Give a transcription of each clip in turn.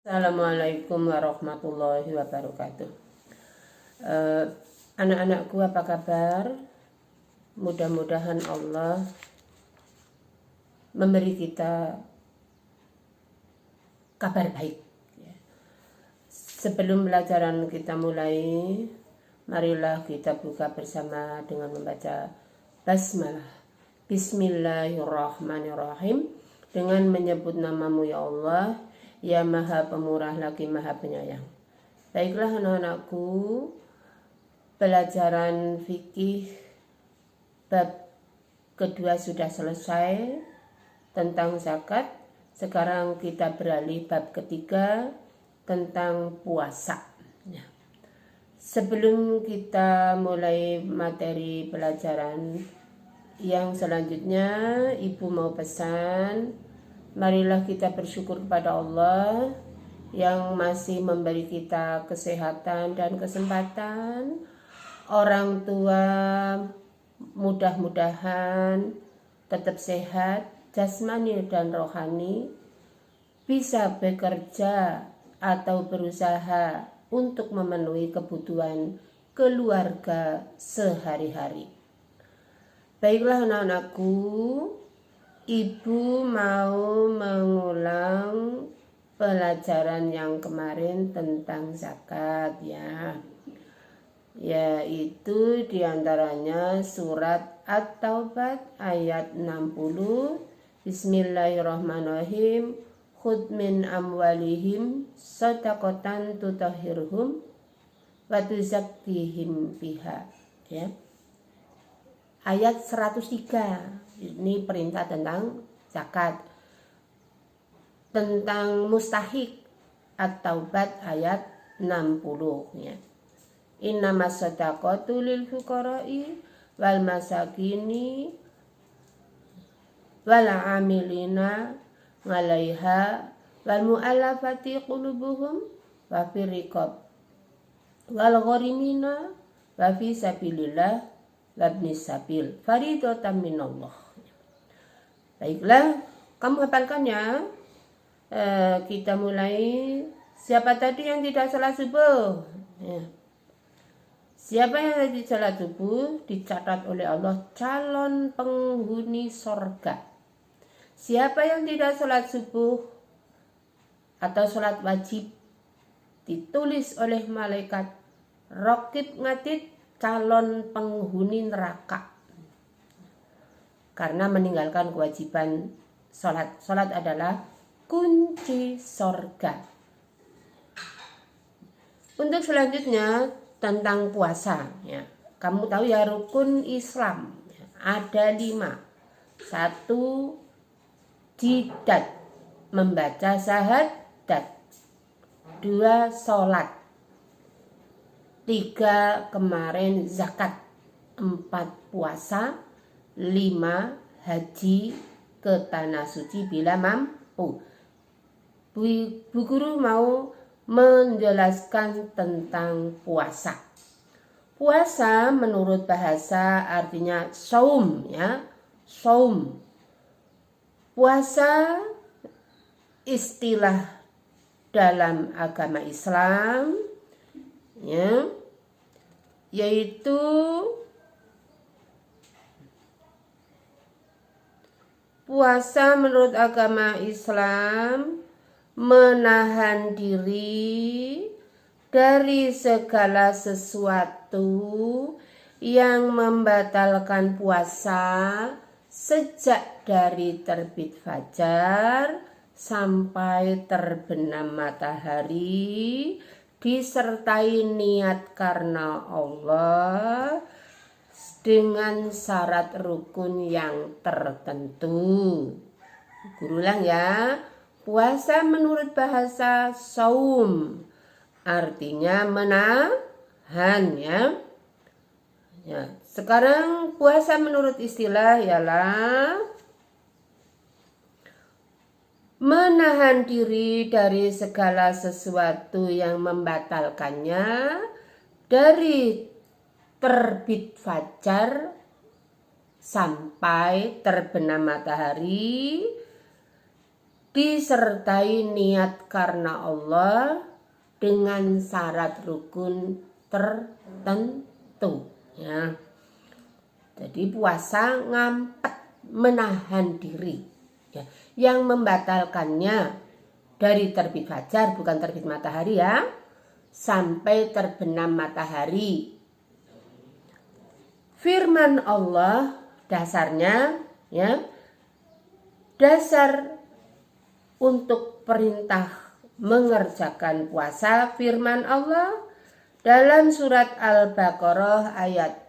Assalamualaikum warahmatullahi wabarakatuh. Anak-anakku, apa kabar? Mudah-mudahan Allah memberi kita kabar baik. Sebelum pelajaran kita mulai, marilah kita buka bersama dengan membaca basmalah. Bismillahirrahmanirrahim. Dengan menyebut namamu ya Allah, ya Maha Pemurah lagi Maha Penyayang. Baiklah anak-anakku, pelajaran fikih bab kedua sudah selesai tentang zakat. Sekarang kita beralih bab ketiga tentang puasa. Sebelum kita mulai materi pelajaran yang selanjutnya, Ibu mau pesan, marilah kita bersyukur kepada Allah yang masih memberi kita kesehatan dan kesempatan. Orang tua mudah-mudahan tetap sehat, jasmani dan rohani, bisa bekerja atau berusaha untuk memenuhi kebutuhan keluarga sehari-hari. Baiklah anak-anakku, Ibu mau mengulang pelajaran yang kemarin tentang zakat ya. Yaitu diantaranya surat At-Taubah ayat 60. Bismillahirrahmanirrahim. Khudh min amwalihim shadaqatan tutahhirhum wa tuzakkihim biha ya. Ayat 103. Ini perintah tentang zakat. Tentang mustahik At-Taubah ayat 60 ya. Innamas shadaqatu lil fuqara'i wal masakini wal amilina 'alaiha wal mu'allafati qulubuhum wa fir riqab wal gharimina wa fi sabilillah wabni sabil faridatan minallah. Baiklah, kamu hafalkannya. Kita mulai. Siapa tadi yang tidak salat subuh? Siapa yang tidak salat subuh dicatat oleh Allah calon penghuni sorga. Siapa yang tidak salat subuh atau salat wajib ditulis oleh malaikat raqib ngatid calon penghuni neraka karena meninggalkan kewajiban sholat. Sholat adalah kunci sorga. Untuk selanjutnya tentang puasa ya. Kamu tahu ya, rukun Islam ada 5. 1, jidat, membaca syahadat. 2, sholat. 3, kemarin zakat. 4, puasa. 5, haji ke tanah suci bila mampu. Bu Guru mau menjelaskan tentang puasa. Puasa menurut bahasa artinya saum ya. Saum. Puasa istilah dalam agama Islam ya, yaitu puasa menurut agama Islam menahan diri dari segala sesuatu yang membatalkan puasa sejak dari terbit fajar sampai terbenam matahari, disertai niat karena Allah dengan syarat rukun yang tertentu. Gurulang ya. Puasa menurut bahasa saum artinya menahan ya. Sekarang puasa menurut istilah ialah menahan diri dari segala sesuatu yang membatalkannya dari terbit fajar sampai terbenam matahari, disertai niat karena Allah dengan syarat rukun tertentu ya. Jadi puasa ngampet, menahan diri ya. Yang membatalkannya dari terbit fajar, bukan terbit matahari ya, sampai terbenam matahari. Firman Allah dasarnya ya, dasar untuk perintah mengerjakan puasa firman Allah dalam surat Al-Baqarah ayat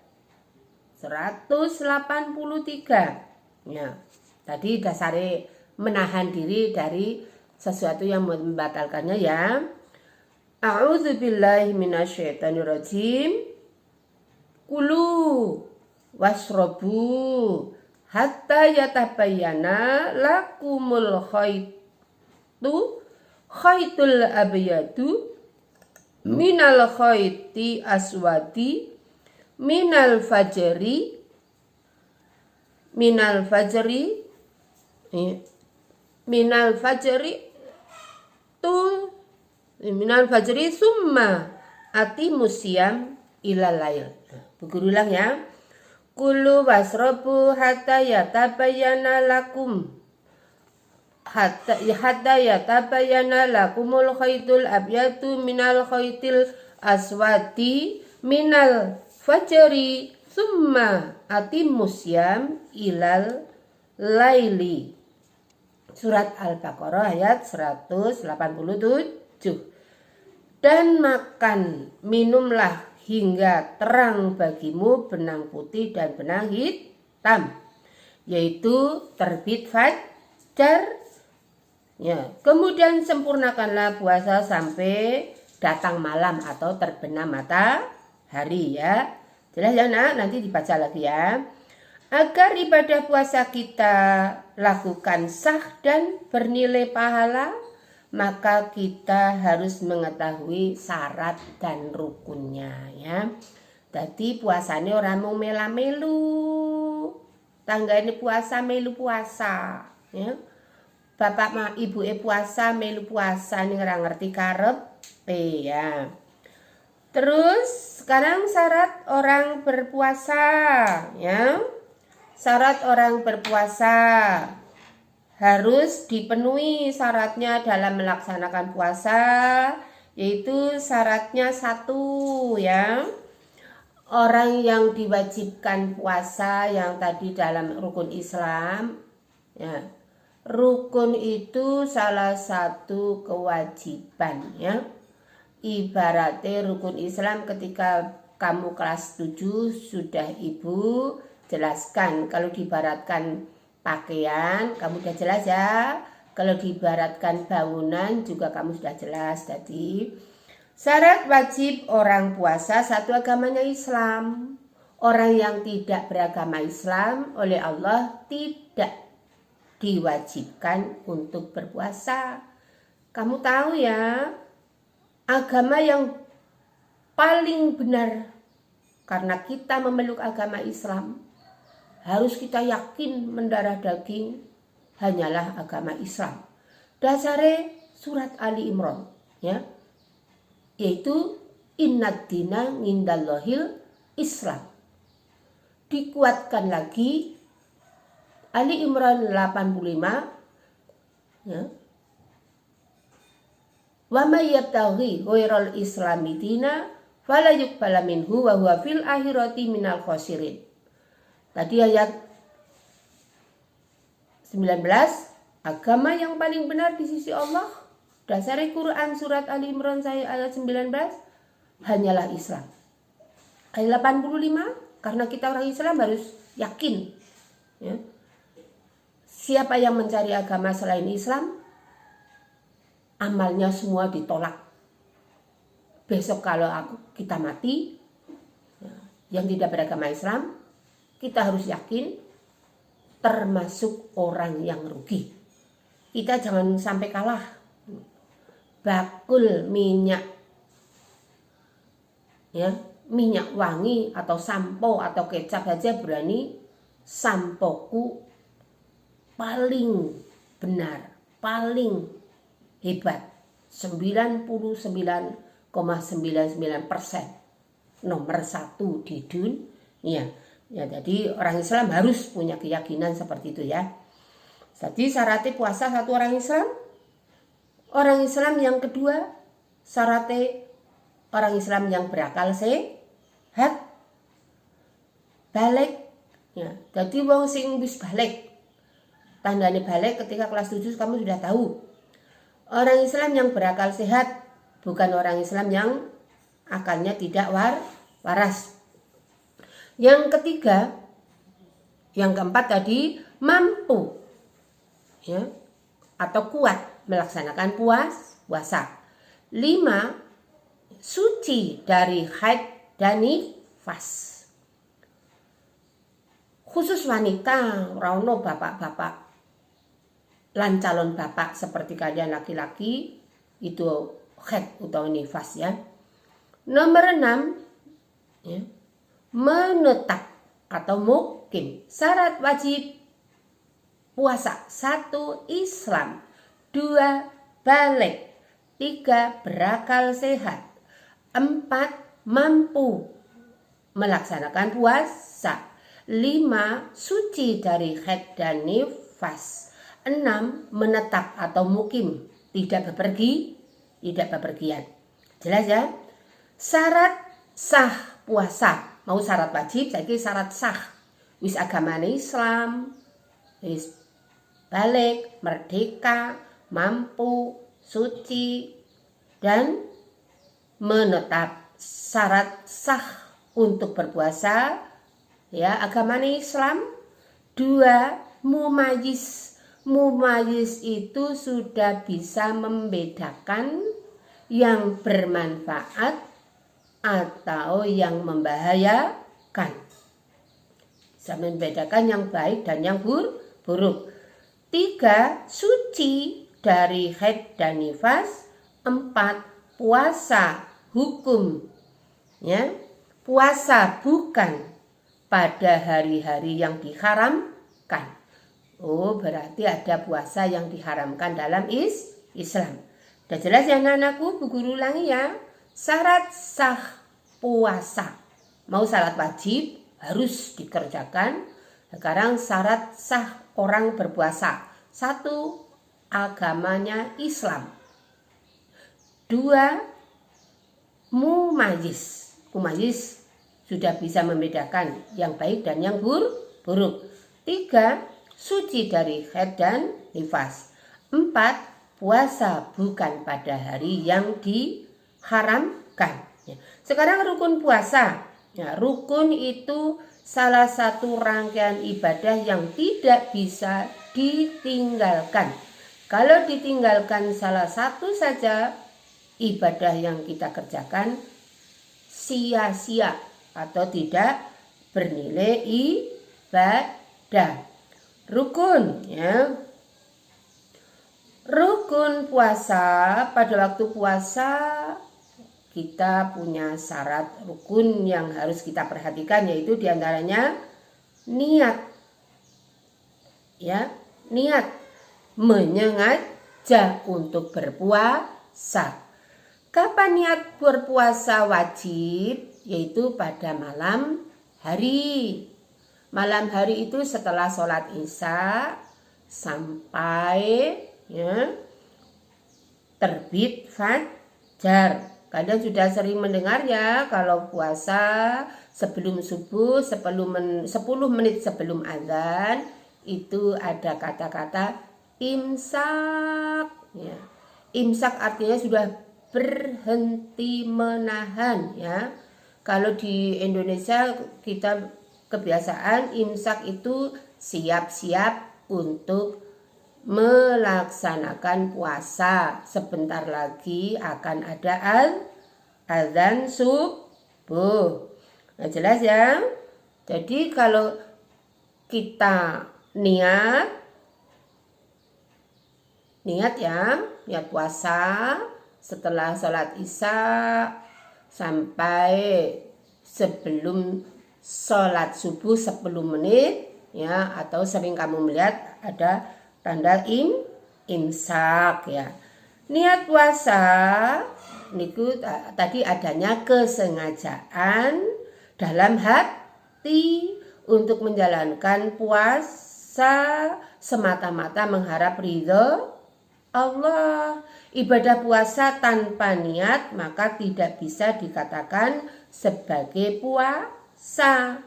183. Ya, tadi dasarnya menahan diri dari sesuatu yang membatalkannya ya. A'udzubillahi minasyaitonirrajim. Kulu wasrobu hatta yatabayyana lakumul khaytul abyadu minal khayti aswadi minal fajri summa atimusyam ilal lail. Guru ulang ya. Kulu wasrobu hatta yatabayyana lakumul khaytul abyadu minal khaytil aswadi minal fajri summa atimusyam ilal laili. Surat Al-Baqarah ayat 187. Dan makan minumlah hingga terang bagimu benang putih dan benang hitam, yaitu terbit fajar ya. Kemudian sempurnakanlah puasa sampai datang malam atau terbenam matahari ya. Jelas ya nak, nanti dibaca lagi ya. Agar ibadah puasa kita lakukan sah dan bernilai pahala, maka kita harus mengetahui syarat dan rukunnya ya. Jadi puasanya orang mau mela-melu, tangga ini puasa melu puasa ya. Bapak ma ibu puasa melu puasa, ini orang ngerti karep ya. Terus sekarang syarat orang berpuasa ya. Syarat orang berpuasa harus dipenuhi syaratnya dalam melaksanakan puasa, yaitu syaratnya 1 ya. Orang yang diwajibkan puasa yang tadi dalam rukun Islam ya. Rukun itu salah satu kewajiban ya. Ibaratnya rukun Islam ketika kamu kelas 7 sudah ibu jelaskan. Kalau diibaratkan pakaian kamu sudah jelas ya. Kalau diibaratkan bangunan juga kamu sudah jelas. Jadi syarat wajib orang puasa 1 agamanya Islam. Orang yang tidak beragama Islam oleh Allah tidak diwajibkan untuk berpuasa. Kamu tahu ya, agama yang paling benar karena kita memeluk agama Islam, harus kita yakin mendarah daging hanyalah agama Islam. Dasarnya surat Ali Imran ya, yaitu innad dina ngindallahil Islam. Dikuatkan lagi Ali Imran 85 ya. Wa may yabtaghi ghairal islami dina fala yuqbala minhu wa huwa fil akhirati minal khosirin. Tadi ayat 19, agama yang paling benar di sisi Allah, dasar Quran surat Ali Imran ayat 19, hanyalah Islam. Ayat 85, karena kita orang Islam harus yakin ya. Siapa yang mencari agama selain Islam, amalnya semua ditolak. Besok kalau kita mati yang tidak beragama Islam, kita harus yakin termasuk orang yang rugi. Kita jangan sampai kalah. Bakul minyak ya, minyak wangi atau sampo atau kecap saja berani, sampoku paling benar. paling hebat, 99,99%, nomor 1 di dunia. Ya, jadi orang Islam harus punya keyakinan seperti itu ya. Jadi syaratnya puasa satu orang Islam. Orang Islam yang kedua syaratnya orang Islam yang berakal sehat, balik. Ya, jadi wong sing wis balik. Tandanya balik ketika kelas 7 kamu sudah tahu. Orang Islam yang berakal sehat, bukan orang Islam yang akalnya tidak waras. Yang ketiga, yang keempat tadi mampu, ya, atau kuat melaksanakan puasa. 5, suci dari haid dan nifas. Khusus wanita, rauno bapak-bapak lan calon bapak seperti kalian laki-laki itu haid atau nifas ya. Nomor 6, ya, menetap atau mukim. Syarat wajib puasa: 1, Islam, 2, balik, 3, berakal sehat, 4, mampu melaksanakan puasa, 5, suci dari haid dan nifas, 6, menetap atau mukim, tidak bepergian. Jelas ya? Syarat sah puasa, mau syarat wajib, saiki syarat sah. Wis agamane Islam, wis balik, merdeka, mampu, suci, dan menetap. Syarat sah untuk berpuasa ya, agamane Islam. 2, mumayyiz. Mumayyiz itu sudah bisa membedakan yang bermanfaat atau yang membahayakan. Bisa membedakan yang baik dan yang buruk. 3, suci dari haid dan nifas. 4, puasa hukum. Ya, puasa bukan pada hari-hari yang diharamkan. Oh, berarti ada puasa yang diharamkan dalam Islam. Udah jelas ya anak-anakku? Bu Guru ulangi ya. Syarat sah puasa. Mau syarat wajib harus dikerjakan. Sekarang syarat sah orang berpuasa. 1, agamanya Islam. 2, mumayyiz. Mumayyiz sudah bisa membedakan yang baik dan yang buruk. 3, suci dari haid dan nifas. 4, puasa bukan pada hari yang diharamkan. Sekarang rukun puasa. Ya, rukun itu salah satu rangkaian ibadah yang tidak bisa ditinggalkan. Kalau ditinggalkan salah satu saja, ibadah yang kita kerjakan sia-sia atau tidak bernilai ibadah. Rukun ya. Rukun puasa, pada waktu puasa kita punya syarat rukun yang harus kita perhatikan, yaitu diantaranya niat. Ya, niat menyengaja untuk berpuasa. Kapan niat berpuasa wajib? Yaitu pada malam hari. Malam hari itu setelah sholat isya sampai ya, terbit fajar. Kalian sudah sering mendengar ya, kalau puasa sebelum subuh 10 menit sebelum azan itu ada kata-kata imsak ya. Imsak artinya sudah berhenti menahan ya. Kalau di Indonesia kita kebiasaan imsak itu siap-siap untuk melaksanakan puasa. Sebentar lagi akan ada azan subuh. Nah, jelas ya. Jadi kalau kita niat ya, niat puasa setelah sholat isya sampai sebelum sholat subuh 10 menit ya, atau sering kamu melihat ada tanda imsak ya. Niat puasa niku tadi adanya kesengajaan dalam hati untuk menjalankan puasa semata-mata mengharap ridho Allah. Ibadah puasa tanpa niat maka tidak bisa dikatakan sebagai puasa.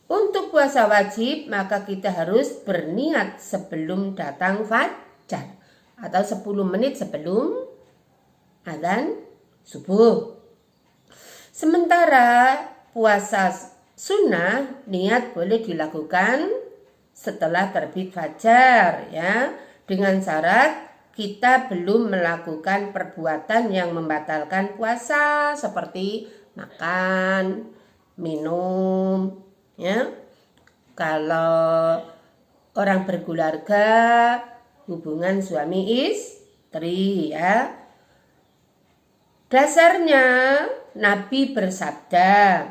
Untuk puasa wajib maka kita harus berniat sebelum datang fajar atau 10 menit sebelum adzan subuh. Sementara puasa sunnah niat boleh dilakukan setelah terbit fajar ya, dengan syarat kita belum melakukan perbuatan yang membatalkan puasa seperti makan, minum ya. Kalau orang berkeluarga, hubungan suami istri ya. Dasarnya Nabi bersabda,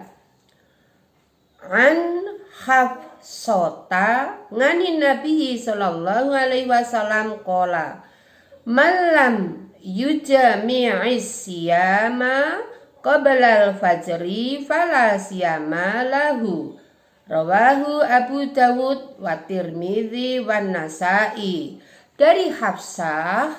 an Hafsata nganin Nabi sallallahu alaihi wasallam qala malam yujami'is siyama qabla al-fajri fala siyama lahu. Rawahu Abu Dawud wa Tirmidzi wa Nasa'i. Dari Hafsah,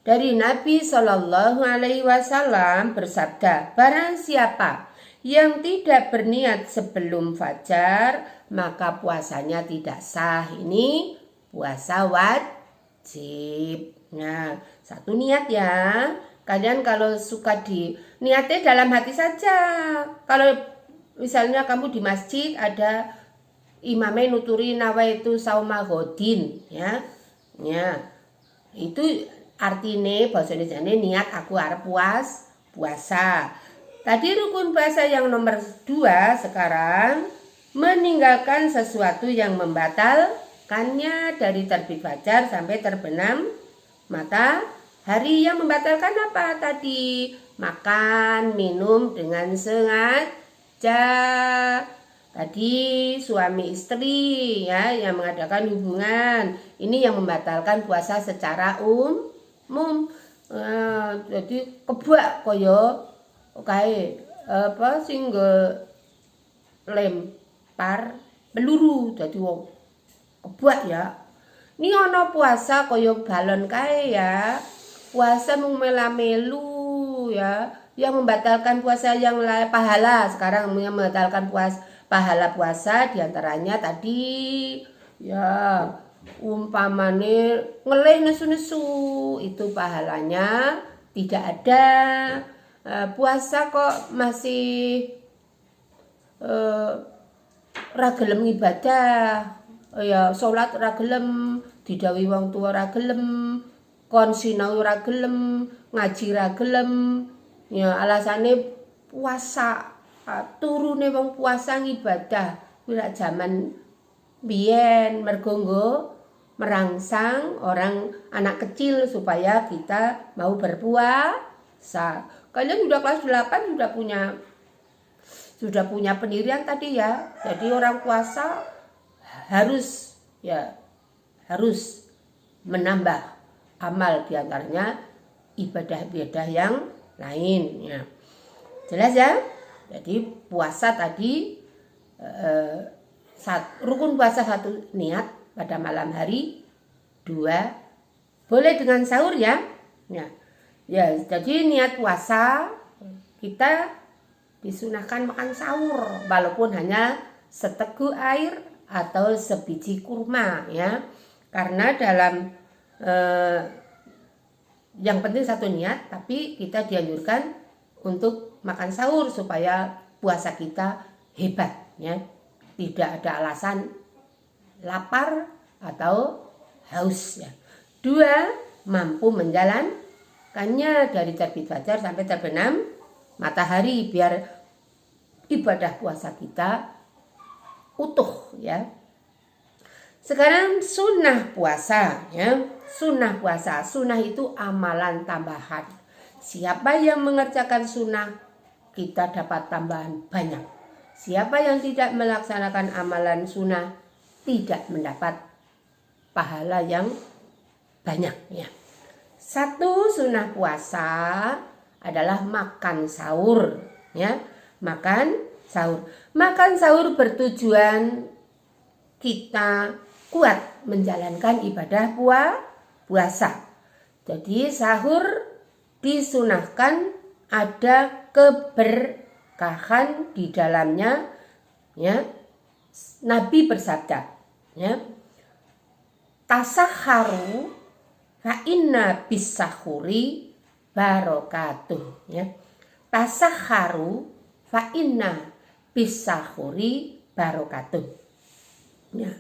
dari Nabi Shallallahu Alaihi Wasallam bersabda, barang siapa yang tidak berniat sebelum fajar maka puasanya tidak sah. Ini puasa wajib. Nah, satu niat ya. Kalian kalau suka di niatnya dalam hati saja. Kalau misalnya kamu di masjid ada imamnya nuturi nawaitu sauma godin ya. Ya. Itu artinya bahasa Indonesia niat aku arep puasa. Tadi rukun puasa yang nomor 2 sekarang meninggalkan sesuatu yang membatalkannya dari terbit fajar sampai terbenam matahari. Yang membatalkan apa tadi? Makan, minum dengan sengaja. Tadi suami istri ya yang mengadakan hubungan. Ini yang membatalkan puasa secara umum. Jadi kebak koyo kae apa sing lempar peluru dadi wong kebak ya. Ini ana puasa koyo balon kae ya. Puasa mung melu ya. Yang membatalkan puasa yang pahala. Sekarang yang membatalkan pahala puasa diantaranya tadi ya umpamane ngelih nesu-nesu itu pahalanya tidak ada. Puasa kok masih ra gelem ibadah ya, salat ra gelem, didhawuhi wong tuwa ra gelem, kon sinau ra gelem, ngaji ra gelem ya, alasane puasa. Turune wong puasa ngibadah kuwi lak jaman biyen mergo nggo merangsang orang anak kecil supaya kita mau berpuasa. Kalian sudah kelas 8 sudah punya pendirian tadi ya. Jadi orang puasa harus menambah amal, diantaranya ibadah-ibadah yang lain ya. Jelas ya? Jadi puasa tadi rukun puasa 1 niat pada malam hari, 2 boleh dengan sahur ya. Ya, jadi niat puasa kita disunahkan makan sahur walaupun hanya seteguk air atau sebiji kurma ya. Karena dalam yang penting 1 niat, tapi kita dianjurkan untuk makan sahur supaya puasa kita hebat ya. Tidak ada alasan lapar atau haus ya. 2 mampu menjalankannya dari terbit fajar sampai terbenam matahari biar ibadah puasa kita utuh ya. Sekarang sunnah puasa ya. Sunnah puasa, sunnah itu amalan tambahan. Siapa yang mengerjakan sunnah, kita dapat tambahan banyak. Siapa yang tidak melaksanakan amalan sunnah, tidak mendapat pahala yang banyak ya. Satu sunnah puasa adalah makan sahur ya. Makan sahur bertujuan kita kuat menjalankan ibadah puasa. Jadi sahur disunahkan, ada keberkahan di dalamnya ya. Nabi bersabda ya, tasahharu fa inna bisahuri barokatuh ya. Tasahharu fa inna bisahuri barokatuh ya.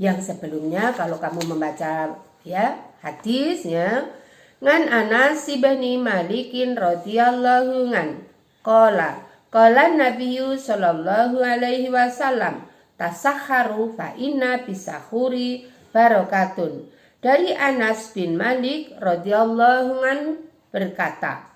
Yang sebelumnya kalau kamu membaca ya hadis ya, ngan Anas bin Malikin radhiyallahu ngan qala Nabiyyu sallallahu alaihi wasallam tasahharu fa inna bisahuri barokatun. Dari Anas bin Malik radhiyallahu an berkata,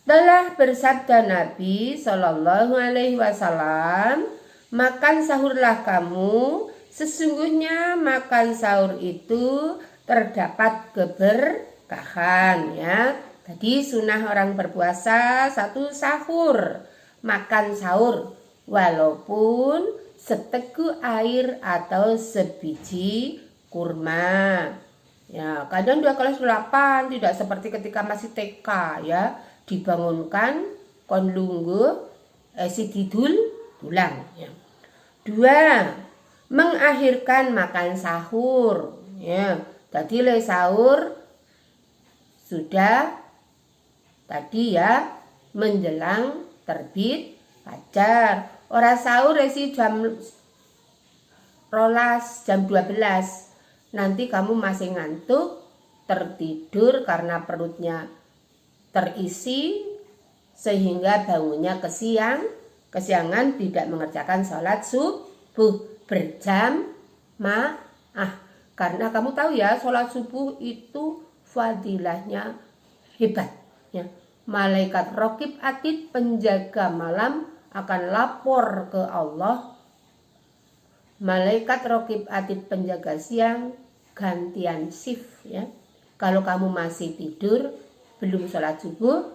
telah bersabda Nabi sallallahu alaihi wasallam, makan sahurlah kamu, sesungguhnya makan sahur itu terdapat keberkahan ya. Tadi sunnah orang berpuasa satu sahur, makan sahur walaupun seteguk air atau sebiji kurma. Ya, kadang 2 kelas 8 tidak seperti ketika masih TK ya, dibangunkan kon lungguh si tidul pulang ya. 2. Mengakhirkan makan sahur ya. Tadi le sahur sudah tadi ya menjelang terbit fajar. Ora sahur si jam 12. Nanti kamu masih ngantuk, tertidur karena perutnya terisi sehingga bangunnya kesiangan tidak mengerjakan sholat subuh berjamaah. Karena kamu tahu ya, sholat subuh itu fadilahnya hebat ya. Malaikat raqib atid penjaga malam akan lapor ke Allah. Malaikat raqib atid penjaga siang gantian shift ya. Kalau kamu masih tidur belum sholat subuh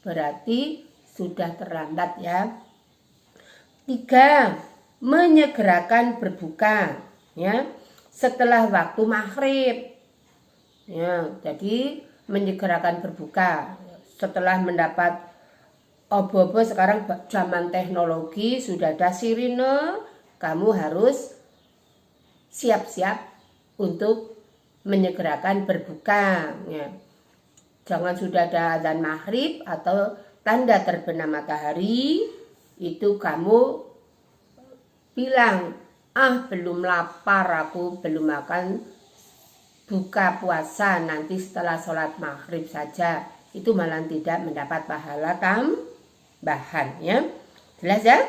berarti sudah terlambat ya. 3. Menyegerakan berbuka ya setelah waktu maghrib ya. Jadi menyegerakan berbuka setelah mendapat obo-obo. Sekarang zaman teknologi sudah ada sirine, kamu harus siap-siap untuk menyegerakan berbuka ya. Jangan sudah ada azan maghrib atau tanda terbenam matahari itu kamu bilang, belum lapar, aku belum makan, buka puasa nanti setelah sholat maghrib saja. Itu malah tidak mendapat pahala tambahan ya. Jelas ya?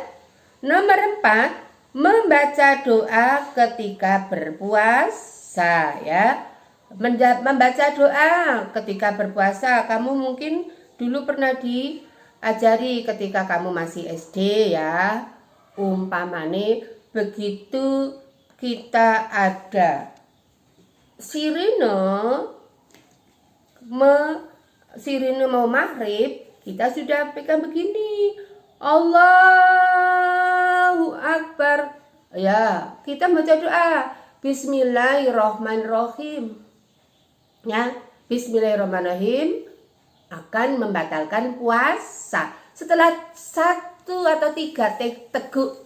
Nomor 4, membaca doa ketika berpuasa ya. Membaca doa ketika berpuasa, kamu mungkin dulu pernah diajari ketika kamu masih SD ya. Umpamane begitu kita ada sirine mau maghrib, kita sudah pegang begini, Allahu Akbar ya. Kita baca doa Bismillahirrahmanirrahim ya. Bismillahirrahmanirrahim akan membatalkan puasa. Setelah 1 atau 3 teguk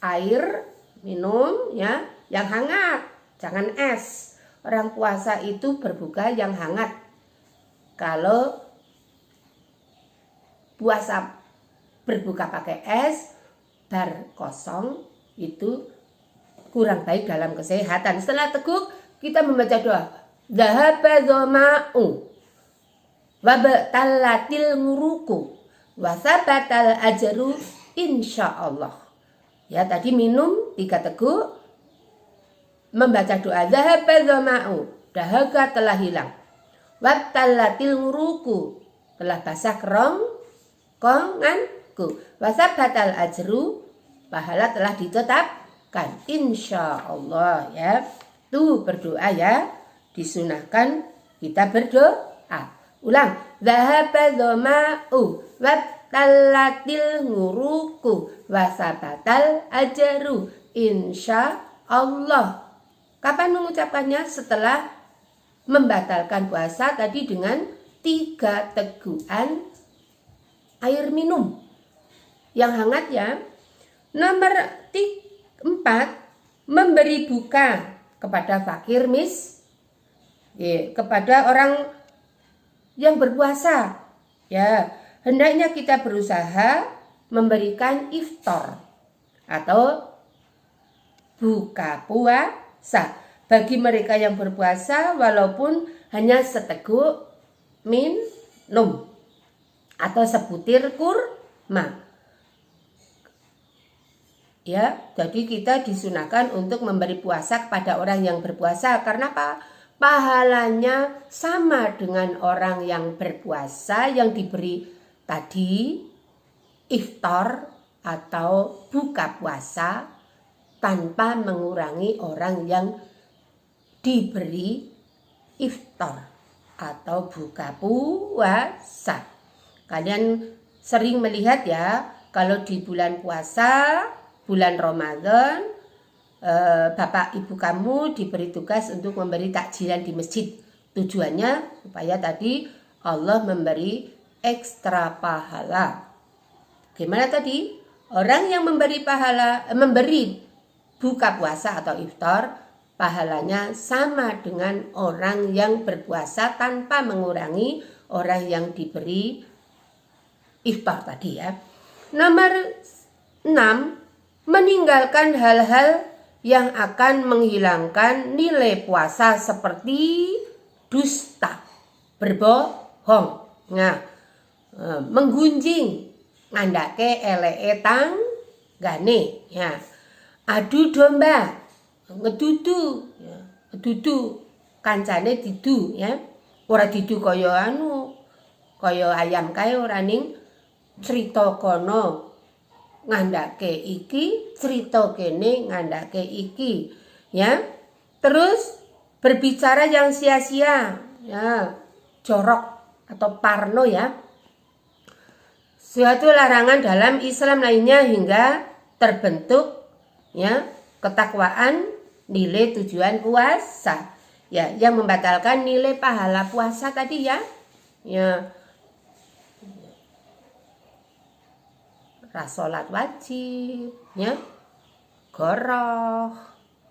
air minum ya, yang hangat, jangan es. Orang puasa itu berbuka yang hangat. Kalau puasa berbuka pakai es, bar kosong itu kurang baik dalam kesehatan. Setelah teguk kita membaca doa, dhahaba dhama'u wa batalatil nguruku wa sabatal ajru insyaallah. Ya, tadi minum 3 teguk, membaca doa dhahaba dhama'u, dahaga telah hilang, wa batalatil nguruku, telah basah kerongkonganku, wa sabatal ajru, pahala telah ditetapkan insyaallah ya. Tuh berdoa ya, disunahkan kita berdoa. Ulang. Dhahaba dhama'u wattalatil nguruku wasabatal ajaru insya Allah. Kapan mengucapkannya? Setelah membatalkan puasa tadi dengan 3 tegukan air minum yang hangat ya. Nomor 4, memberi buka kepada fakir kepada orang yang berpuasa. Ya, hendaknya kita berusaha memberikan iftar atau buka puasa bagi mereka yang berpuasa walaupun hanya seteguk minum atau sebutir kurma. Ya, jadi kita disunahkan untuk memberi puasa kepada orang yang berpuasa karena apa? Pahalanya sama dengan orang yang berpuasa yang diberi tadi iftar atau buka puasa tanpa mengurangi orang yang diberi iftar atau buka puasa. Kalian sering melihat ya, kalau di bulan puasa, bulan Ramadan, bapak ibu kamu diberi tugas untuk memberi takjilan di masjid. Tujuannya supaya tadi Allah memberi ekstra pahala. Gimana tadi? Orang yang memberi buka puasa atau iftar, pahalanya sama dengan orang yang berpuasa tanpa mengurangi orang yang diberi iftar tadi ya. Nomor 6, meninggalkan hal-hal yang akan menghilangkan nilai puasa seperti dusta, berbohong, menggunjing, ngandake eleke tanggane, ya, adu domba, ngedudu, ya, ngedudu kancane didu, ya, ora didu kaya ayam kae ora ning cerita kono ngandake iki, cerita kene ngandake iki, ya. Terus berbicara yang sia-sia, ya, jorok atau parno ya. Suatu larangan dalam Islam lainnya hingga terbentuk ya ketakwaan nilai tujuan puasa. Ya, yang membatalkan nilai pahala puasa tadi ya. Ya. Salat wajib, ya, goroh,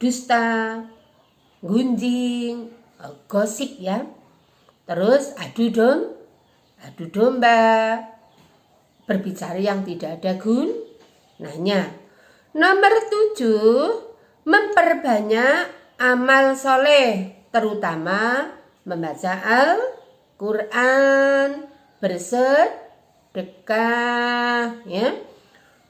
dusta, gunjing, gosip ya, terus adu domba, berbicara yang tidak ada gunanya. Nomor 7, memperbanyak amal soleh, terutama membaca Al-Quran, bersedekah, ya.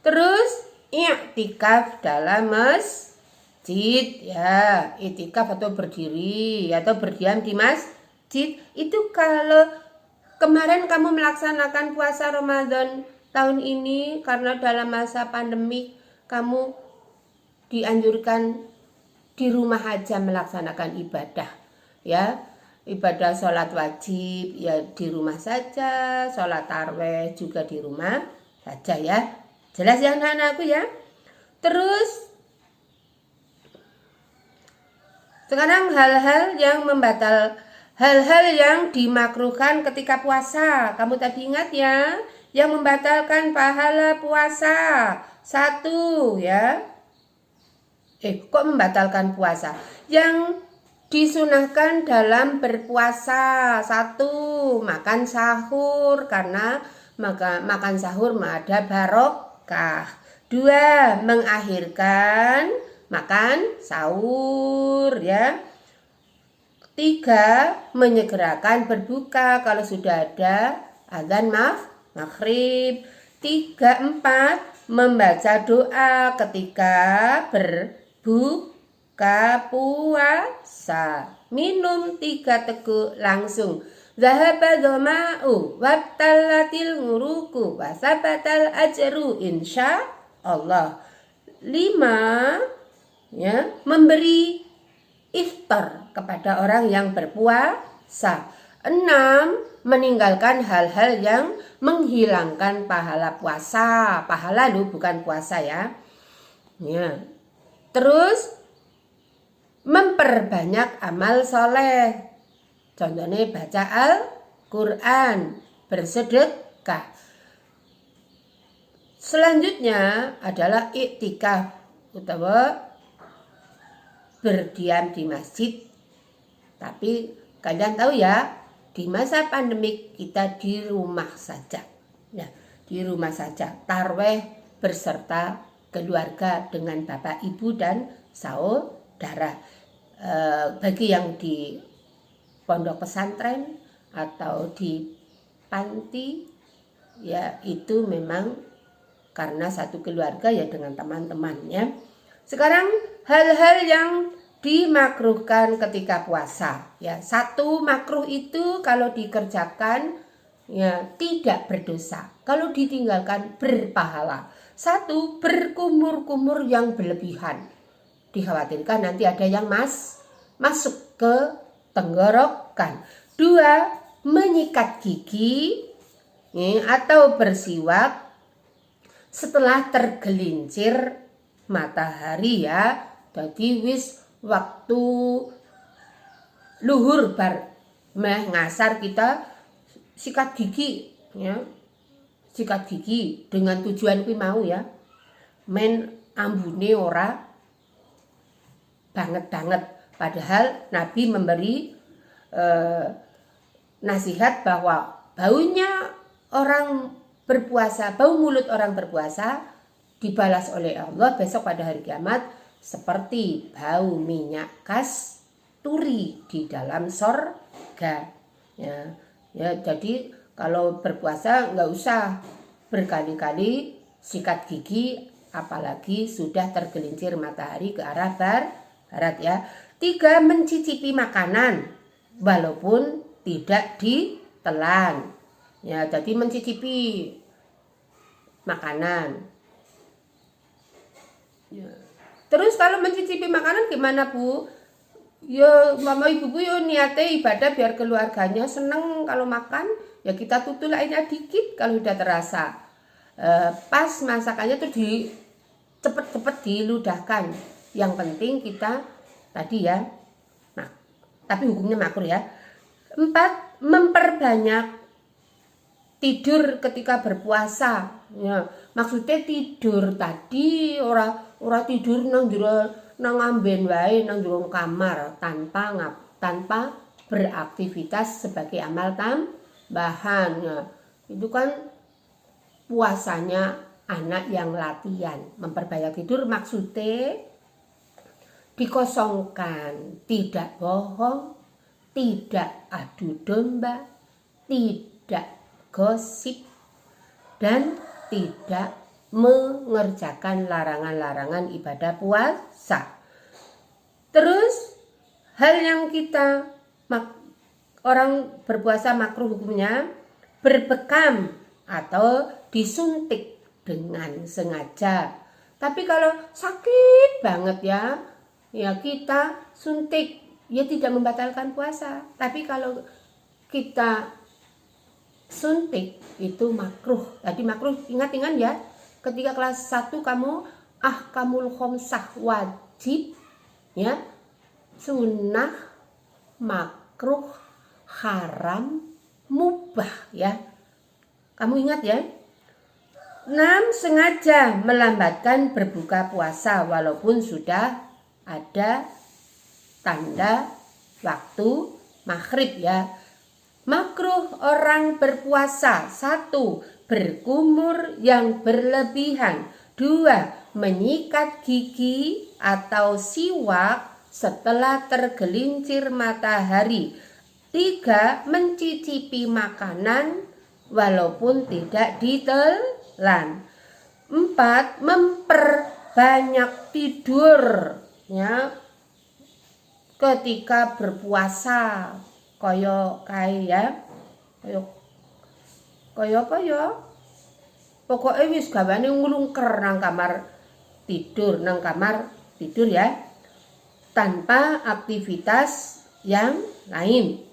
Terus i'tikaf dalam masjid ya, i'tikaf atau berdiri atau berdiam di masjid. Itu kalau kemarin kamu melaksanakan puasa Ramadan tahun ini karena dalam masa pandemi kamu dianjurkan di rumah aja melaksanakan ibadah ya. Ibadah sholat wajib ya di rumah saja, sholat tarawih juga di rumah saja ya. Jelas ya anak-anakku ya. Terus sekarang hal-hal yang dimakruhkan ketika puasa. Kamu tadi ingat ya, yang membatalkan pahala puasa. 1 ya. Kok membatalkan puasa? Yang disunahkan dalam berpuasa. 1, makan sahur karena makan sahur ada barokah. 2, mengakhirkan makan sahur ya. 3, menyegerakan berbuka kalau sudah ada azan maghrib. 4, membaca doa ketika berbuka puasa. Minum 3 teguk langsung. Zahaba dhama'u wabtalatil nguruku wasabatal ajru insya Allah. 5, ya, memberi iftar kepada orang yang berpuasa. 6. Meninggalkan hal-hal yang menghilangkan pahala puasa. Pahala lu bukan puasa ya. Ya. Terus memperbanyak amal soleh. Contohnya baca Al-Quran, bersedekah. Selanjutnya adalah iktikaf atau berdiam di masjid. Tapi kalian tahu ya, di masa pandemik kita di rumah saja. Ya, di rumah saja. Tarweh berserta keluarga dengan bapak, ibu, dan saudara. Bagi yang di pondok pesantren atau di panti, ya itu memang karena satu keluarga ya dengan teman-temannya. Sekarang hal-hal yang dimakruhkan ketika puasa. Ya, 1 makruh itu kalau dikerjakan ya tidak berdosa. Kalau ditinggalkan berpahala. 1, berkumur-kumur yang berlebihan. Dikhawatirkan nanti ada yang masuk ke tenggorokan. 2, menyikat gigi atau bersiwak setelah tergelincir matahari ya. Jadi wis waktu luhur bar meh ngasar kita sikat gigi ya. Sikat gigi dengan tujuan kuwi mau ya. Men ambune ora banget-banget. Padahal Nabi memberi nasihat bahwa baunya orang berpuasa, bau mulut orang berpuasa dibalas oleh Allah besok pada hari kiamat seperti bau minyak kasturi di dalam sorga. Ya, jadi kalau berpuasa nggak usah berkali-kali sikat gigi, apalagi sudah tergelincir matahari ke arah barat ya. 3, mencicipi makanan walaupun tidak ditelan. Ya, jadi mencicipi makanan. Ya. Terus kalau mencicipi makanan gimana Bu? Ya mama ibu ya niatnya ibadah biar keluarganya seneng kalau makan. Ya kita tutul airnya dikit kalau udah terasa. Pas masakannya tuh cepet-cepet diludahkan. Yang penting kita tadi ya. Nah, tapi hukumnya makruh ya. 4, memperbanyak tidur ketika berpuasa. Ya, maksudnya tidur tadi ora tidur nang amben wae nang jero kamar tanpa beraktivitas sebagai amal tambahan. Ya, itu kan puasanya anak yang latihan. Memperbanyak tidur maksudnya dikosongkan, tidak bohong, tidak adu domba, tidak gosip, dan tidak mengerjakan larangan-larangan ibadah puasa. Terus hal yang kita orang berpuasa makruh hukumnya berbekam atau disuntik dengan sengaja. Tapi kalau sakit banget ya kita suntik, ya tidak membatalkan puasa. Tapi kalau kita suntik itu makruh. Tadi makruh ingat-ingat ya. Ketika kelas 1 kamu ahkamul khomsah wajib ya, sunnah, makruh, haram, mubah ya. Kamu ingat ya. 6, sengaja melambatkan berbuka puasa walaupun sudah ada tanda waktu maghrib ya. Makruh orang berpuasa. 1, berkumur yang berlebihan. 2, menyikat gigi atau siwak setelah tergelincir matahari. 3, mencicipi makanan walaupun tidak ditelan. 4, memperbanyak tidur ya ketika berpuasa. Kaya apa ya? Pokoknya wis gawane nglungker nang kamar tidur ya. tanpa aktivitas yang lain.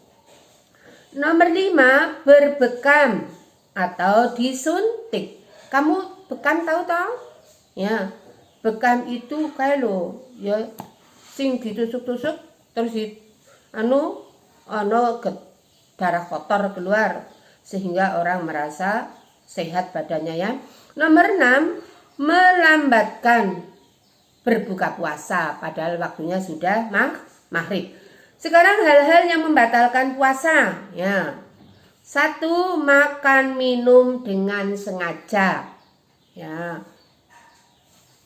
Nomor 5, berbekam atau disuntik. Kamu bekam tahu toh? Ya, bekam itu kayak lo, ya, sing ditusuk-tusuk terus darah kotor keluar sehingga orang merasa sehat badannya ya. Nomor 6, melambatkan berbuka puasa padahal waktunya sudah maghrib. Sekarang hal-hal yang membatalkan puasa ya. 1, makan minum dengan sengaja. Ya.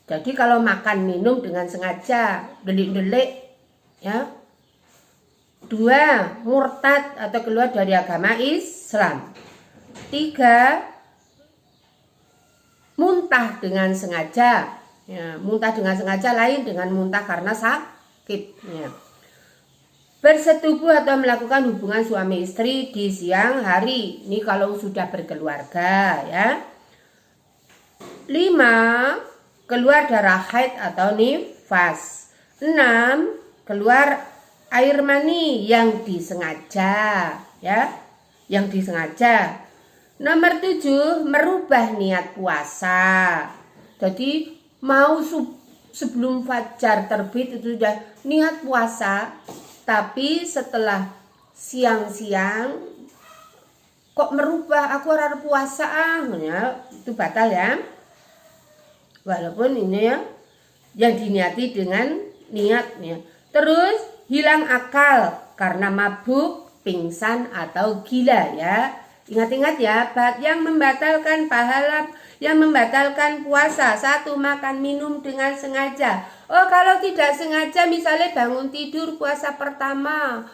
Jadi kalau makan minum dengan sengaja, delik-delik ya. 2, murtad atau keluar dari agama Islam. 3, muntah dengan sengaja. Ya, muntah dengan sengaja lain dengan muntah karena sakit ya. Bersetubuh atau melakukan hubungan suami istri di siang hari. Ini kalau sudah berkeluarga ya. 5, keluar darah haid atau nifas. 6, keluar air mani yang disengaja ya. Yang disengaja. Nomor 7, merubah niat puasa. Jadi mau sebelum fajar terbit itu sudah niat puasa. Tapi setelah siang-siang kok merubah, aku harus puasa ya, itu batal ya. Walaupun ini ya yang diniati dengan niatnya. Terus hilang akal karena mabuk, pingsan atau gila ya. Ingat-ingat ya, yang membatalkan pahala, yang membatalkan puasa. 1, makan minum dengan sengaja. Oh, kalau tidak sengaja misalnya bangun tidur puasa pertama,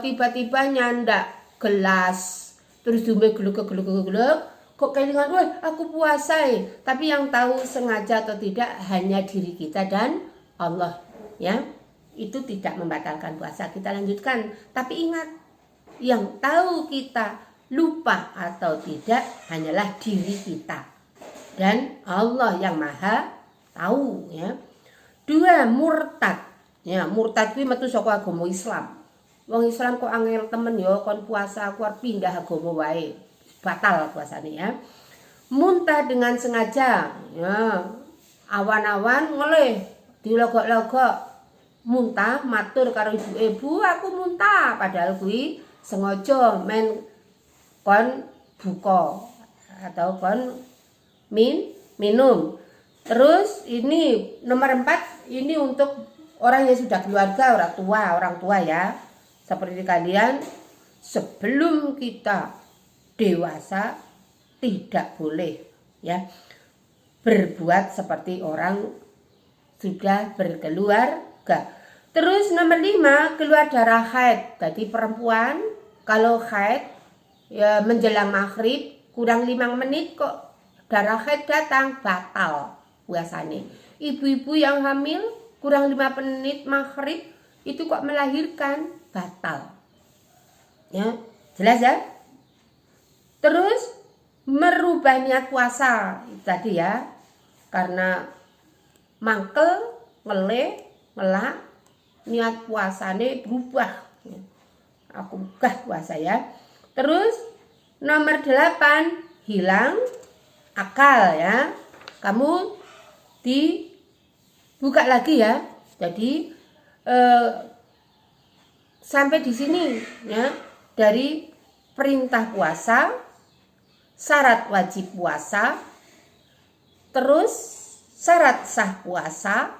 tiba-tiba nyandak gelas, terus dumbe geluk-geluk, kok kelingan, wah aku puasa Tapi yang tahu sengaja atau tidak hanya diri kita dan Allah ya. Itu tidak membatalkan puasa. Kita lanjutkan. Tapi ingat, yang tahu kita lupa atau tidak hanyalah diri kita dan Allah yang maha tahu ya. 2, murtad. Ya, murtad kuwi metu saka agama Islam. Wong Islam kok angel temen ya kon puasa aku arep pindah agama wae. Batal puasane ya. Muntah dengan sengaja. Ya. Awan-awan ngelih, dilogok-logok. Muntah matur karo ibu, aku muntah padahal kuwi sengaja men kon buka atau kon minum. Terus ini nomor 4, ini untuk orang yang sudah keluarga, orang tua ya. Seperti kalian, sebelum kita dewasa tidak boleh ya berbuat seperti orang sudah berkeluarga. Terus nomor 5, keluar darah haid. Jadi perempuan kalau haid ya menjelang maghrib kurang 5 menit kok darah haid datang, batal puasane. Ibu-ibu yang hamil kurang 5 menit maghrib itu kok melahirkan, batal. Ya, jelas ya? Terus merubah niat puasa tadi ya. Karena mangkel, ngelak, niat puasane berubah. Aku gah puasa ya. Terus nomor 8, hilang akal ya. Kamu dibuka lagi ya. Jadi sampai di sini ya, dari perintah puasa, syarat wajib puasa, terus syarat sah puasa,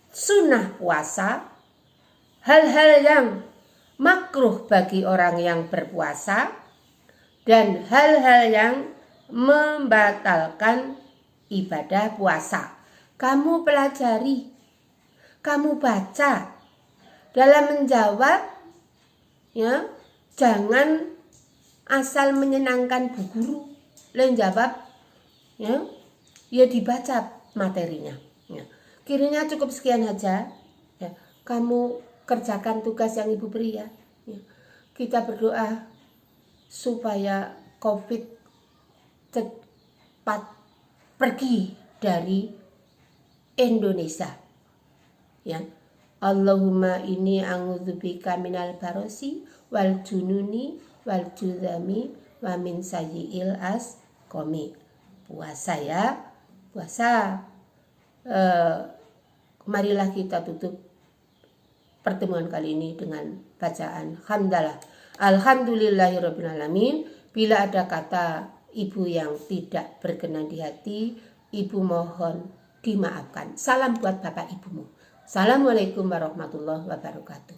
sunnah puasa, hal-hal yang makruh bagi orang yang berpuasa, dan hal-hal yang membatalkan ibadah puasa. Kamu pelajari, kamu baca. Dalam menjawab ya, jangan asal menyenangkan bu guru. Lain jawab ya dibaca materinya ya. Kiranya cukup sekian aja ya. Kamu kerjakan tugas yang ibu beri ya. Kita berdoa supaya COVID cepat pergi dari Indonesia. Ya. Allahumma inni a'udzubika minal barosi wal jununi wal judami wa min sayyi'il asqami. Puasa ya, puasa. Marilah kita tutup pertemuan kali ini dengan bacaan hamdalah. Alhamdulillahirabbil alamin. Bila ada kata ibu yang tidak berkenan di hati, ibu mohon dimaafkan. Salam buat bapak ibumu. Assalamualaikum warahmatullahi wabarakatuh.